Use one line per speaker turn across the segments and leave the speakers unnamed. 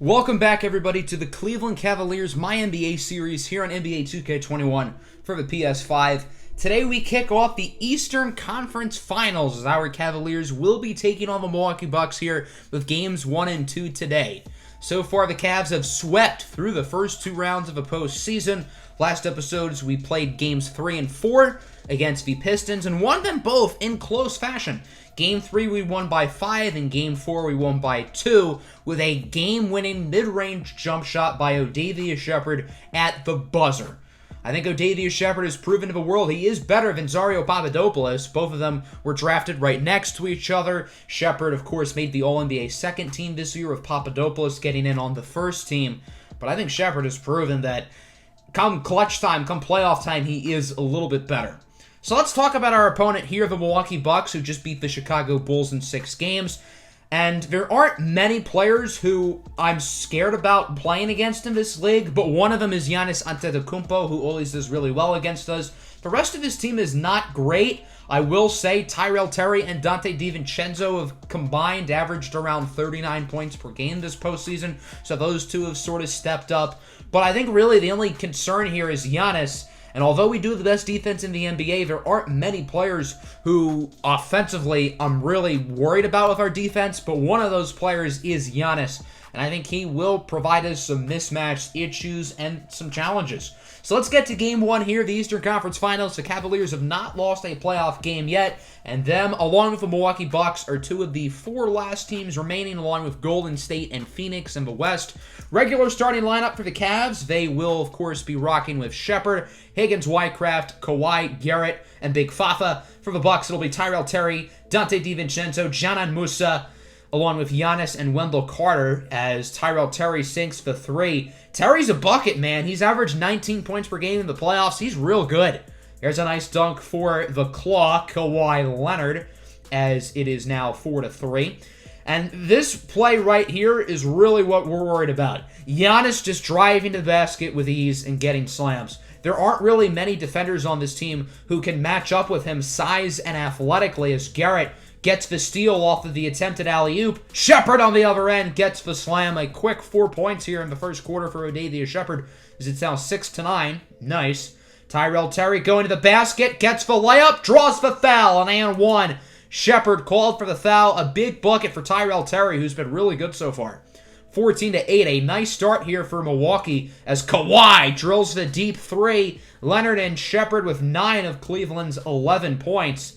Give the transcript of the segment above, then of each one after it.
Welcome back, everybody, to the Cleveland Cavaliers MyNBA series here on NBA2K21 for the PS5. Today we kick off the Eastern Conference Finals as our Cavaliers will be taking on the Milwaukee Bucks here with games 1 and 2 today. So far, the Cavs have swept through the first two rounds of the postseason. Last episodes, we played games 3 and 4 against the Pistons and won them both in close fashion. Game 3 we won by 5, and Game 4 we won by 2, with a game-winning mid-range jump shot by Odavius Shepherd at the buzzer. I think Odavius Shepherd has proven to the world he is better than Zario Papadopoulos. Both of them were drafted right next to each other. Shepherd, of course, made the All-NBA second team this year, with Papadopoulos getting in on the first team. But I think Shepherd has proven that come clutch time, come playoff time, he is a little bit better. So let's talk about our opponent here, the Milwaukee Bucks, who just beat the Chicago Bulls in 6 games. And there aren't many players who I'm scared about playing against in this league, but one of them is Giannis Antetokounmpo, who always does really well against us. The rest of his team is not great. I will say Tyrell Terry and Dante DiVincenzo have combined averaged around 39 points per game this postseason, so those two have sort of stepped up. But I think really the only concern here is Giannis. And although we do have the best defense in the NBA, there aren't many players who offensively I'm really worried about with our defense, but one of those players is Giannis. And I think he will provide us some mismatched issues and some challenges. So let's get to Game 1 here, the Eastern Conference Finals. The Cavaliers have not lost a playoff game yet, and them, along with the Milwaukee Bucks, are two of the 4 last teams remaining, along with Golden State and Phoenix in the West. Regular starting lineup for the Cavs, they will, of course, be rocking with Shepherd, Higgins, Wycraft, Kawhi, Garrett, and Big Fafa. For the Bucks, it'll be Tyrell Terry, Dante DiVincenzo, Dzanan Musa, along with Giannis and Wendell Carter, as Tyrell Terry sinks the 3. Terry's a bucket, man. He's averaged 19 points per game in the playoffs. He's real good. There's a nice dunk for the Claw, Kawhi Leonard, as it is now 4-3. And this play right here is really what we're worried about. Giannis just driving to the basket with ease and getting slams. There aren't really many defenders on this team who can match up with him size and athletically, as Garrett gets the steal off of the attempted alley-oop. Shepherd on the other end gets the slam. A quick 4 points here in the first quarter for Odavius Shepherd, as it's now 6-9. Nice. Tyrell Terry going to the basket, gets the layup, draws the foul, and 1. Shepherd called for the foul. A big bucket for Tyrell Terry, who's been really good so far. 14-8. A nice start here for Milwaukee as Kawhi drills the deep 3. Leonard and Shepherd with 9 of Cleveland's 11 points.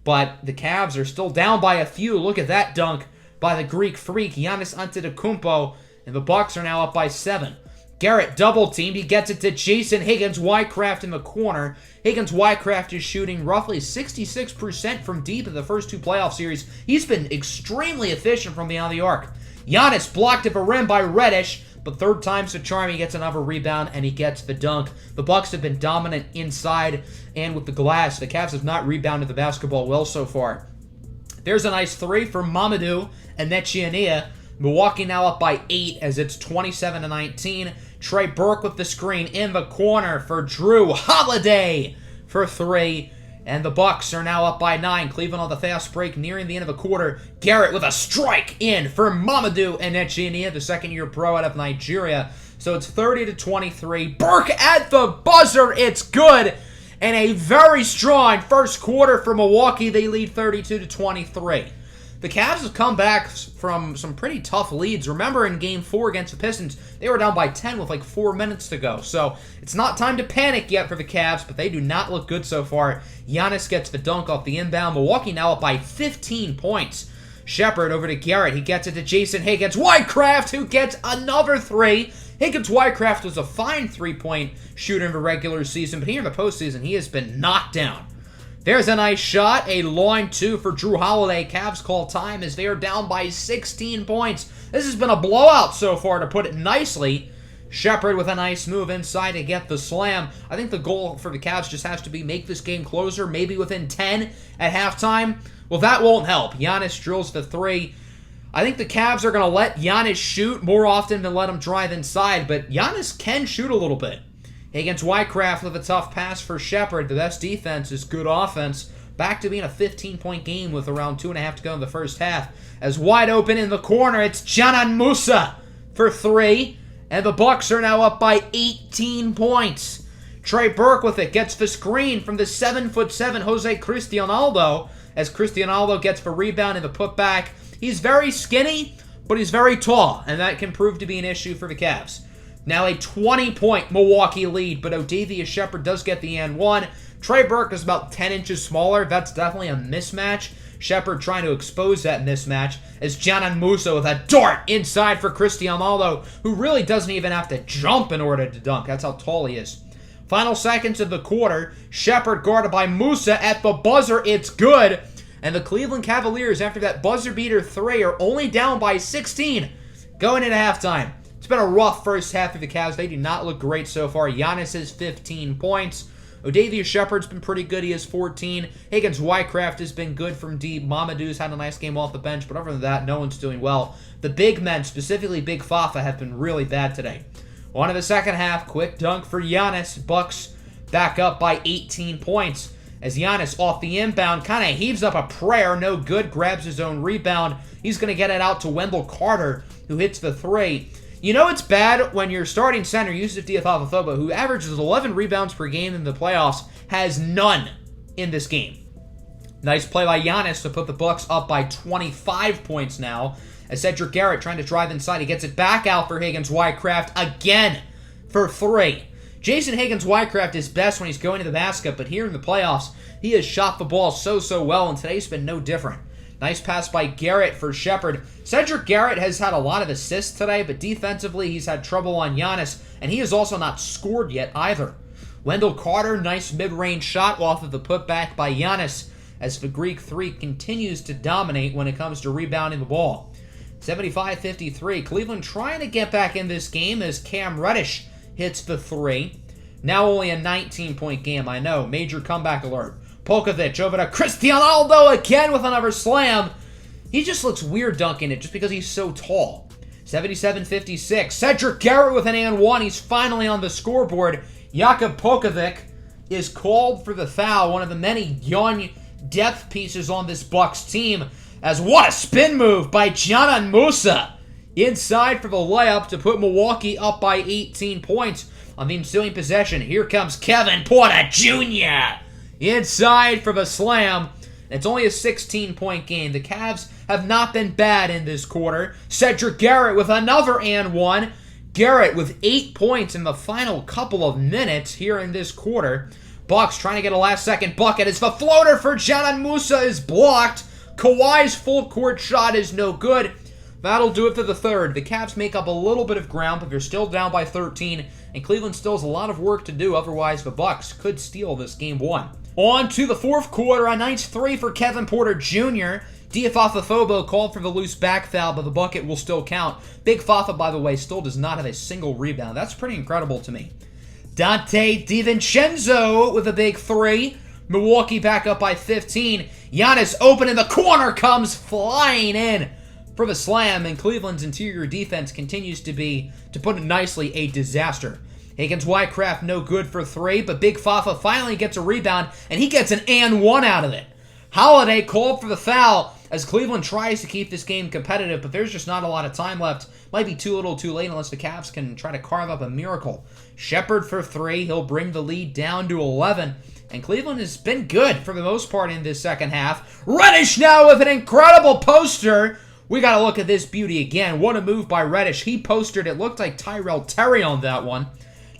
But the Cavs are still down by a few. Look at that dunk by the Greek freak, Giannis Antetokounmpo. And the Bucks are now up by 7. Garrett double-teamed. He gets it to Jason Higgins. Wycraft in the corner. Higgins Wycraft is shooting roughly 66% from deep in the first 2 playoff series. He's been extremely efficient from beyond the arc. Giannis blocked at the rim by Reddish, but third time's the charm. He gets another rebound, and he gets the dunk. The Bucks have been dominant inside and with the glass. The Cavs have not rebounded the basketball well so far. There's a nice 3 for Mamadou and Nechiania. Milwaukee now up by 8 as it's 27-19. Trey Burke with the screen in the corner for Drew Holiday for 3. And the Bucks are now up by 9. Cleveland on the fast break nearing the end of the quarter. Garrett with a strike in for Mamadou and Nechiania, the second-year pro out of Nigeria. So it's 30-23. Burke at the buzzer. It's good. And a very strong first quarter for Milwaukee. They lead 32-23. The Cavs have come back from some pretty tough leads. Remember in Game 4 against the Pistons, they were down by 10 with like 4 minutes to go. So it's not time to panic yet for the Cavs, but they do not look good so far. Giannis gets the dunk off the inbound. Milwaukee now up by 15 points. Shepherd over to Garrett. He gets it to Jason Higgins. Wycraft, who gets another 3. Higgins Wycraft was a fine 3-point shooter in the regular season, but here in the postseason, he has been knocked down. There's a nice shot, a line 2 for Drew Holiday. Cavs call time as they are down by 16 points. This has been a blowout so far, to put it nicely. Shepherd with a nice move inside to get the slam. I think the goal for the Cavs just has to be make this game closer, maybe within 10 at halftime. Well, that won't help. Giannis drills the 3. I think the Cavs are going to let Giannis shoot more often than let him drive inside, but Giannis can shoot a little bit. Against Wycraft with a tough pass for Shepherd. The best defense is good offense. Back to being a 15-point game with around 2.5 to go in the first half. As wide open in the corner, it's Dzanan Musa. for 3. And the Bucks are now up by 18 points. Trey Burke with it gets the screen from the 7'7" Jose Cristianaldo, as Cristianaldo gets the rebound and the putback. He's very skinny, but he's very tall, and that can prove to be an issue for the Cavs. Now a 20-point Milwaukee lead, but O'Davious Shepherd does get the and one. Trey Burke is about 10 inches smaller. That's definitely a mismatch. Shepherd trying to expose that mismatch as Janan Musa with a dart inside for Cristianaldo, who really doesn't even have to jump in order to dunk. That's how tall he is. Final seconds of the quarter. Shepherd guarded by Musa at the buzzer. It's good. And the Cleveland Cavaliers, after that buzzer beater 3, are only down by 16 going into halftime. It's been a rough first half of the Cavs. They do not look great so far. Giannis has 15 points. O'Davious Shepherd's been pretty good. He has 14. Higgins-Wycraft has been good from deep. Mamadou's had a nice game off the bench, but other than that, no one's doing well. The big men, specifically Big Fafa, have been really bad today. On to the second half. Quick dunk for Giannis. Bucks back up by 18 points. As Giannis off the inbound kind of heaves up a prayer. No good. Grabs his own rebound. He's going to get it out to Wendell Carter, who hits the 3. You know it's bad when your starting center, Yusuf Diathafafova, who averages 11 rebounds per game in the playoffs, has none in this game. Nice play by Giannis to put the Bucks up by 25 points now. As Cedric Garrett trying to drive inside, he gets it back out for Higgins-Wycraft again for 3. Jason Higgins-Wycraft is best when he's going to the basket, but here in the playoffs, he has shot the ball so well, and today's been no different. Nice pass by Garrett for Shepherd. Cedric Garrett has had a lot of assists today, but defensively he's had trouble on Giannis, and he has also not scored yet either. Wendell Carter, nice mid-range shot off of the putback by Giannis, as the Greek 3 continues to dominate when it comes to rebounding the ball. 75-53. Cleveland trying to get back in this game as Cam Reddish hits the 3. Now only a 19-point game, I know. Major comeback alert. Polkovic over to Cristianaldo again with another slam. He just looks weird dunking it just because he's so tall. 77-56. Cedric Garrett with an and one. He's finally on the scoreboard. Jakub Polkovic is called for the foul. One of the many young depth pieces on this Bucks team. As what a spin move by Janan Musa. Inside for the layup to put Milwaukee up by 18 points on the ensuing possession. Here comes Kevin Porter Jr. Inside for the slam. It's only a 16-point game. The Cavs have not been bad in this quarter. Cedric Garrett with another and one. Garrett with 8 points in the final couple of minutes here in this quarter. Bucks trying to get a last-second bucket as the floater for Janan Musa is blocked. Kawhi's full-court shot is no good. That'll do it for the third. The Cavs make up a little bit of ground, but they're still down by 13, and Cleveland still has a lot of work to do. Otherwise, the Bucks could steal this game 1. On to the fourth quarter. A nice 3 for Kevin Porter Jr. Diathafafova called for the loose back foul, but the bucket will still count. Big Fafa, by the way, still does not have a single rebound. That's pretty incredible to me. Dante DiVincenzo with a big 3. Milwaukee back up by 15. Giannis open in the corner, comes flying in for the slam, and Cleveland's interior defense continues to be, to put it nicely, a disaster. Higgins-Wycraft no good for 3, but Big Fafa finally gets a rebound, and he gets an and one out of it. Holiday called for the foul as Cleveland tries to keep this game competitive, but there's just not a lot of time left. Might be too little too late unless the Cavs can try to carve up a miracle. Shepherd for 3. He'll bring the lead down to 11. And Cleveland has been good for the most part in this second half. Reddish now with an incredible poster. We got to look at this beauty again. What a move by Reddish. He postered. It looked like Tyrell Terry on that one.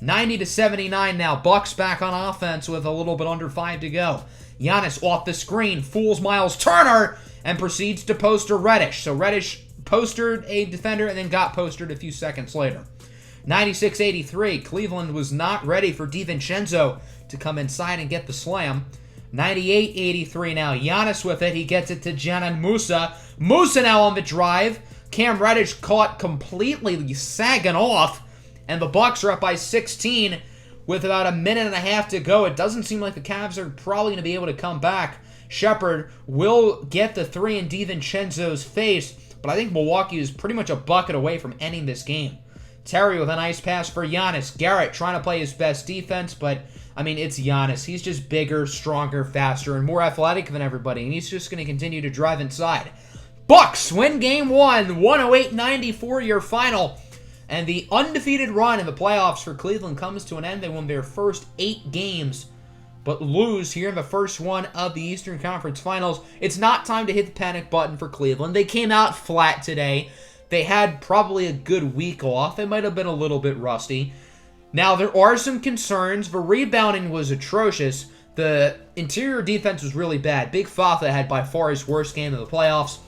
90-79 now. Bucks back on offense with a little bit under 5 to go. Giannis off the screen. Fools Miles Turner and proceeds to poster Reddish. So Reddish postered a defender and then got postered a few seconds later. 96-83. Cleveland was not ready for DiVincenzo to come inside and get the slam. 98-83 now. Giannis with it. He gets it to Janan Musa. Musa now on the drive. Cam Reddish caught completely sagging off. And the Bucks are up by 16 with about a minute and a half to go. It doesn't seem like the Cavs are probably going to be able to come back. Shepherd will get the 3 in DiVincenzo's face, but I think Milwaukee is pretty much a bucket away from ending this game. Terry with a nice pass for Giannis. Garrett trying to play his best defense, but, I mean, it's Giannis. He's just bigger, stronger, faster, and more athletic than everybody, and he's just going to continue to drive inside. Bucks win game 1, 108-94 your final. And the undefeated run in the playoffs for Cleveland comes to an end. They won their first 8 games, but lose here in the first one of the Eastern Conference Finals. It's not time to hit the panic button for Cleveland. They came out flat today. They had probably a good week off. They might have been a little bit rusty. Now, there are some concerns. The rebounding was atrocious. The interior defense was really bad. Big Fafa had by far his worst game of the playoffs.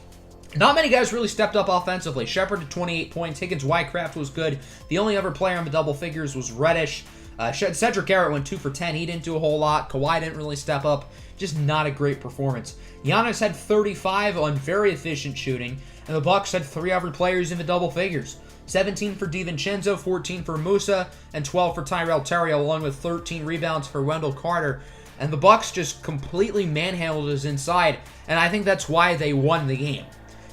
Not many guys really stepped up offensively. Shepard at 28 points. Higgins-Wycraft was good. The only other player in the double figures was Reddish. Cedric Garrett went 2 for 10. He didn't do a whole lot. Kawhi didn't really step up. Just not a great performance. Giannis had 35 on very efficient shooting, and the Bucks had 3 other players in the double figures. 17 for DiVincenzo, 14 for Musa, and 12 for Tyrell Terry, along with 13 rebounds for Wendell Carter. And the Bucks just completely manhandled us inside, and I think that's why they won the game.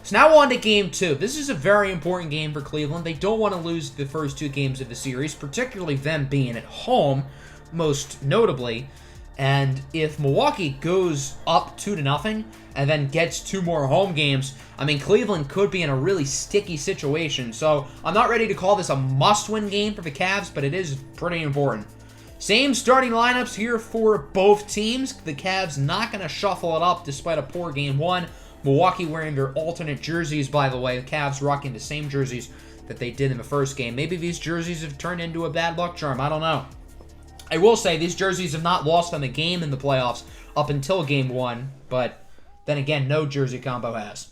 So now on to Game 2. This is a very important game for Cleveland. They don't want to lose the first 2 games of the series, particularly them being at home, most notably. And if Milwaukee goes up 2-0 and then gets 2 more home games, I mean, Cleveland could be in a really sticky situation. So I'm not ready to call this a must-win game for the Cavs, but it is pretty important. Same starting lineups here for both teams. The Cavs not going to shuffle it up despite a poor Game 1. Milwaukee wearing their alternate jerseys, by the way. The Cavs rocking the same jerseys that they did in the first game. Maybe these jerseys have turned into a bad luck charm. I don't know. I will say these jerseys have not lost on the game in the playoffs up until Game 1, but then again, no jersey combo has.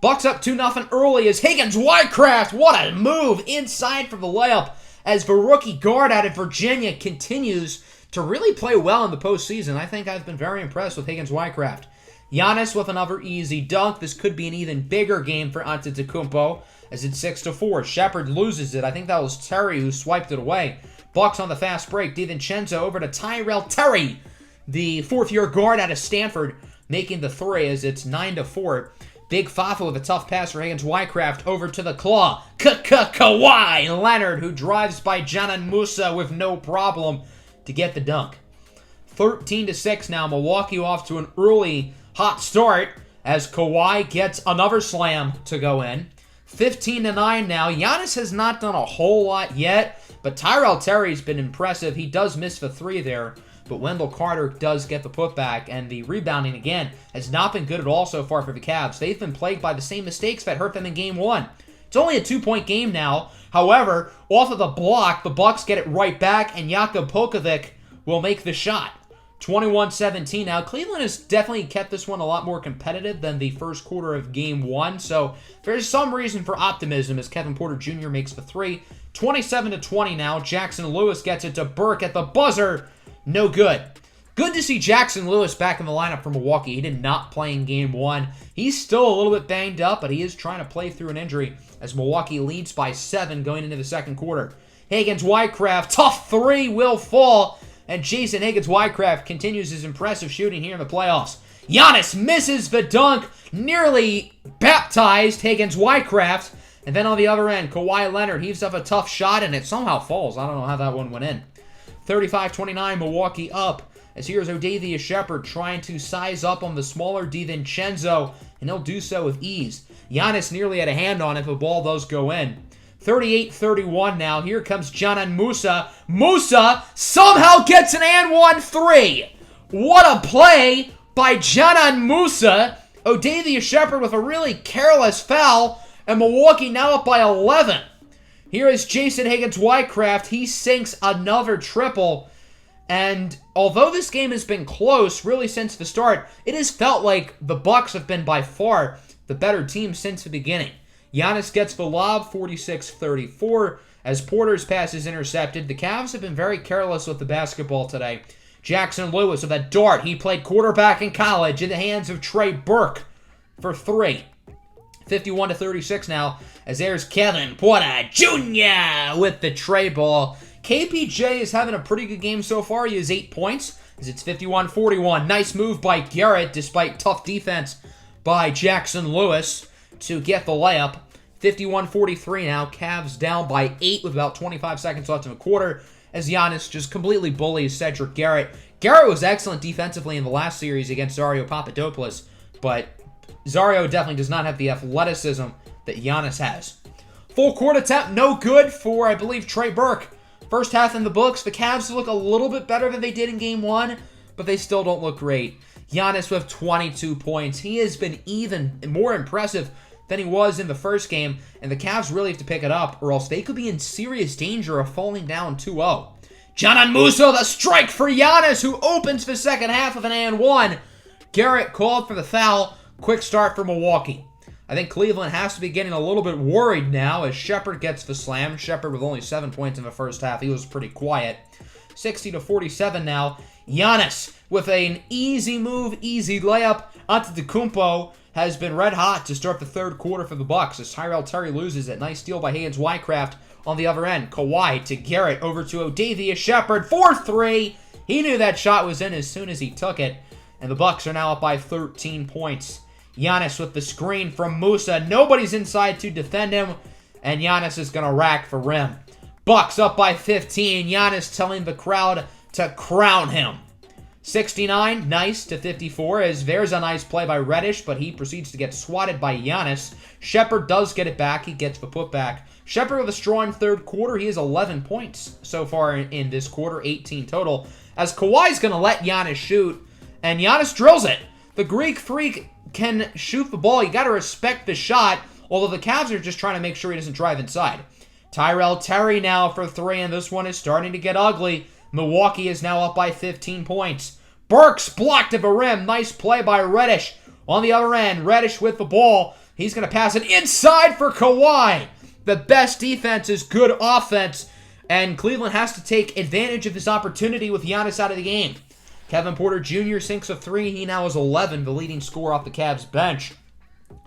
Bucks up 2-0 early as Higgins-Wycraft. What a move inside for the layup as the rookie guard out of Virginia continues to really play well in the postseason. I think I've been very impressed with Higgins-Wycraft. Giannis with another easy dunk. This could be an even bigger game for Antetokounmpo as it's 6-4. Shepard loses it. I think that was Terry who swiped it away. Bucks on the fast break. DiVincenzo over to Tyrell Terry, the 4th-year guard out of Stanford, making the 3 as it's 9-4. Big Fafa with a tough pass for Higgins-Wycraft over to the claw. Kawhi Leonard, who drives by Janan Musa with no problem to get the dunk. 13-6 now. Milwaukee off to an early hot start as Kawhi gets another slam to go in. 15-9 now. Giannis has not done a whole lot yet, but Tyrell Terry's been impressive. He does miss the 3 there, but Wendell Carter does get the putback, and the rebounding, again, has not been good at all so far for the Cavs. They've been plagued by the same mistakes that hurt them in Game 1. It's only a 2-point game now. However, off of the block, the Bucks get it right back, and Jakub Pokovic will make the shot. 21-17 now. Cleveland has definitely kept this one a lot more competitive than the first quarter of Game 1, so there's some reason for optimism as Kevin Porter Jr. makes the 3. 27-20 now. Jackson Lewis gets it to Burke at the buzzer. No good. Good to see Jackson Lewis back in the lineup for Milwaukee. He did not play in Game 1. He's still a little bit banged up, but he is trying to play through an injury as Milwaukee leads by 7 going into the second quarter. Higgins-Wycraft, tough 3 will fall, and Jason Higgins-Wycraft continues his impressive shooting here in the playoffs. Giannis misses the dunk, nearly baptized Higgins-Wycraft, and then on the other end, Kawhi Leonard heaves up a tough shot, and it somehow falls. I don't know how that one went in. 35-29, Milwaukee up, as here's Odavius Shepard trying to size up on the smaller DiVincenzo, and he'll do so with ease. Giannis nearly had a hand on it if the ball does go in. 38-31 now. Here comes Janan Musa. Musa somehow gets an and 1 3. What a play by Janan Musa. Odavius Shepard with a really careless foul, and Milwaukee now up by 11. Here is Jason Higgins-Wycraft. He sinks another triple. And although this game has been close really since the start, it has felt like the Bucks have been by far the better team since the beginning. Giannis gets the lob, 46-34, as Porter's pass is intercepted. The Cavs have been very careless with the basketball today. Jackson Lewis with a dart. He played quarterback in college in the hands of Trey Burke for 3. 51-36 now, as there's Kevin Porter Jr. with the tray ball. KPJ is having a pretty good game so far. He has 8 points, as it's 51-41. Nice move by Garrett, despite tough defense by Jackson Lewis to get the layup. 51-43 now. Cavs down by 8 with about 25 seconds left in the quarter, as Giannis just completely bullies Cedric Garrett. Garrett was excellent defensively in the last series against Zario Papadopoulos, but Zario definitely does not have the athleticism that Giannis has. Full court attempt, no good for, I believe, Trey Burke. First half in the books. The Cavs look a little bit better than they did in Game 1, but they still don't look great. Giannis with 22 points. He has been even more impressive than he was in the first game, and the Cavs really have to pick it up, or else they could be in serious danger of falling down 2-0. Dzanan Musa, the strike for Giannis, who opens the second half of an and-one. Garrett called for the foul. Quick start for Milwaukee. I think Cleveland has to be getting a little bit worried now as Shepherd gets the slam. Shepherd with only 7 points in the first half. He was pretty quiet. 60-47 now. Giannis with an easy move, easy layup. Antetokounmpo has been red hot to start the third quarter for the Bucks as Tyrell Terry loses it. Nice steal by Higgins-Wycraft on the other end. Kawhi to Garrett over to Odavius Shepherd. 4-3. He knew that shot was in as soon as he took it. And the Bucks are now up by 13 points. Giannis with the screen from Musa. Nobody's inside to defend him. And Giannis is going to rack the rim. Bucks up by 15. Giannis telling the crowd to crown him. 69, nice, to 54, as there's a nice play by Reddish, but he proceeds to get swatted by Giannis. Shepherd does get it back. He gets the putback. Shepherd with a strong third quarter. He has 11 points so far in this quarter, 18 total, as Kawhi's going to let Giannis shoot, and Giannis drills it. The Greek Freak can shoot the ball. You got to respect the shot, although the Cavs are just trying to make sure he doesn't drive inside. Tyrell Terry now for 3, and this one is starting to get ugly. Milwaukee is now up by 15 points. Burks blocked at the rim. Nice play by Reddish. On the other end, Reddish with the ball. He's going to pass it inside for Kawhi. The best defense is good offense, and Cleveland has to take advantage of this opportunity with Giannis out of the game. Kevin Porter Jr. sinks a 3. He now is 11, the leading scorer off the Cavs bench.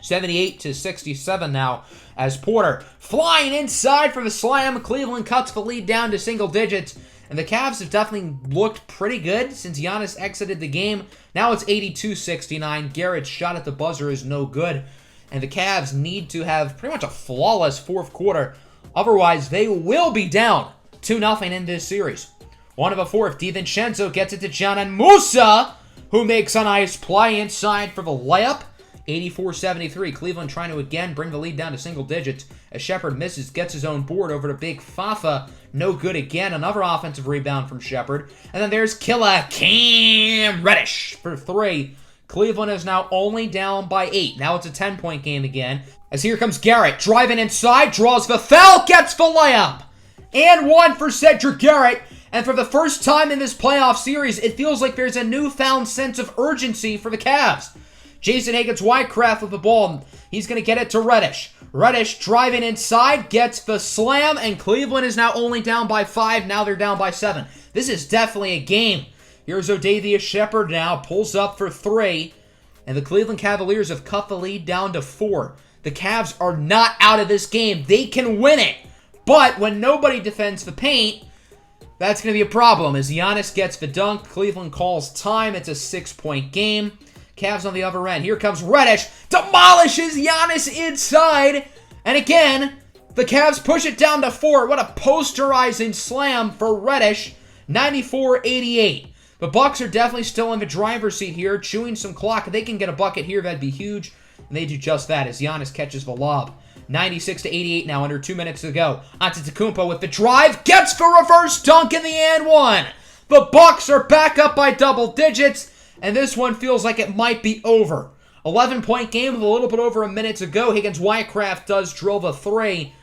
78-67 now as Porter flying inside for the slam. Cleveland cuts the lead down to single digits. And the Cavs have definitely looked pretty good since Giannis exited the game. Now it's 82-69. Garrett's shot at the buzzer is no good. And the Cavs need to have pretty much a flawless fourth quarter. Otherwise, they will be down 2-0 in this series. One of the fourth, DiVincenzo gets it to Dzanan Musa, who makes a nice play inside for the layup. 84-73. Cleveland trying to again bring the lead down to single digits. As Shepherd misses, gets his own board over to Big Fafa. No good again. Another offensive rebound from Shepherd. And then there's Killer Cam Reddish for 3. Cleveland is now only down by 8. Now it's a 10-point game again. As here comes Garrett. Driving inside. Draws the foul. Gets the layup. And 1 for Cedric Garrett. And for the first time in this playoff series, it feels like there's a newfound sense of urgency for the Cavs. Jason Higgins-Wycraft with the ball. He's going to get it to Reddish. Reddish driving inside, gets the slam, and Cleveland is now only down by 5. Now they're down by 7. This is definitely a game. Here's Odavius Shepherd now, pulls up for 3, and the Cleveland Cavaliers have cut the lead down to 4. The Cavs are not out of this game. They can win it, but when nobody defends the paint, that's going to be a problem. As Giannis gets the dunk, Cleveland calls time. It's a 6-point game. Cavs on the other end. Here comes Reddish. Demolishes Giannis inside. And again, the Cavs push it down to 4. What a posterizing slam for Reddish. 94-88. The Bucks are definitely still in the driver's seat here, chewing some clock. If they can get a bucket here, that'd be huge. And they do just that as Giannis catches the lob. 96-88 now, under 2 minutes to go. Antetokounmpo with the drive. Gets the reverse dunk in the and one. The Bucks are back up by double digits. And this one feels like it might be over. 11-point game with a little bit over a minute to go. Higgins-Wycraft does drill the 3,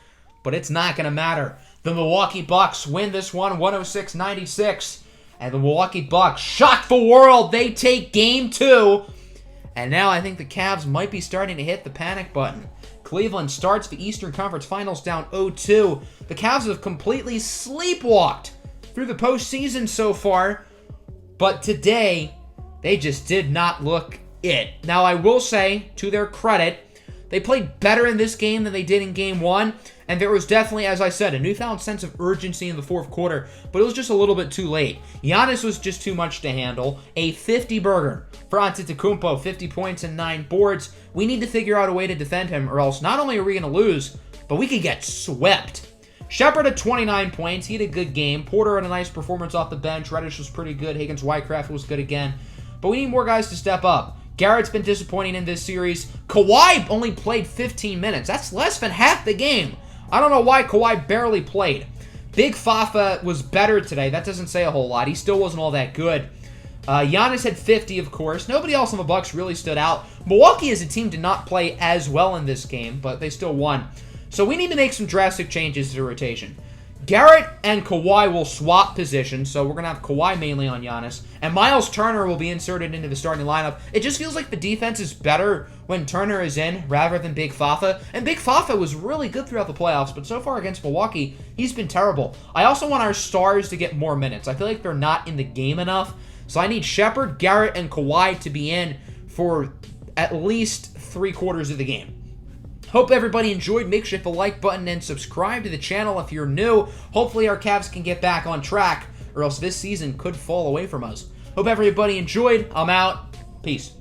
but it's not going to matter. The Milwaukee Bucks win this one 106-96. And the Milwaukee Bucks shock the world. They take game 2. And now I think the Cavs might be starting to hit the panic button. Cleveland starts the Eastern Conference Finals down 0-2. The Cavs have completely sleepwalked through the postseason so far. But today, they just did not look it. Now, I will say, to their credit, they played better in this game than they did in Game 1. And there was definitely, as I said, a newfound sense of urgency in the fourth quarter. But it was just a little bit too late. Giannis was just too much to handle. A 50-burger for Antetokounmpo. 50 points and 9 boards. We need to figure out a way to defend him, or else not only are we going to lose, but we could get swept. Shepherd at 29 points. He had a good game. Porter had a nice performance off the bench. Reddish was pretty good. Higgins-Wycraft was good again. But we need more guys to step up. Garrett's been disappointing in this series. Kawhi only played 15 minutes. That's less than half the game. I don't know why Kawhi barely played. Big Fafa was better today. That doesn't say a whole lot. He still wasn't all that good. Giannis had 50, of course. Nobody else on the Bucks really stood out. Milwaukee as a team did not play as well in this game, but they still won. So we need to make some drastic changes to the rotation. Garrett and Kawhi will swap positions, so we're going to have Kawhi mainly on Giannis. And Miles Turner will be inserted into the starting lineup. It just feels like the defense is better when Turner is in rather than Big Fafa. And Big Fafa was really good throughout the playoffs, but so far against Milwaukee, he's been terrible. I also want our stars to get more minutes. I feel like they're not in the game enough. So I need Shepherd, Garrett, and Kawhi to be in for at least 3/4 of the game. Hope everybody enjoyed. Make sure to hit the like button and subscribe to the channel if you're new. Hopefully our Cavs can get back on track, or else this season could fall away from us. Hope everybody enjoyed. I'm out. Peace.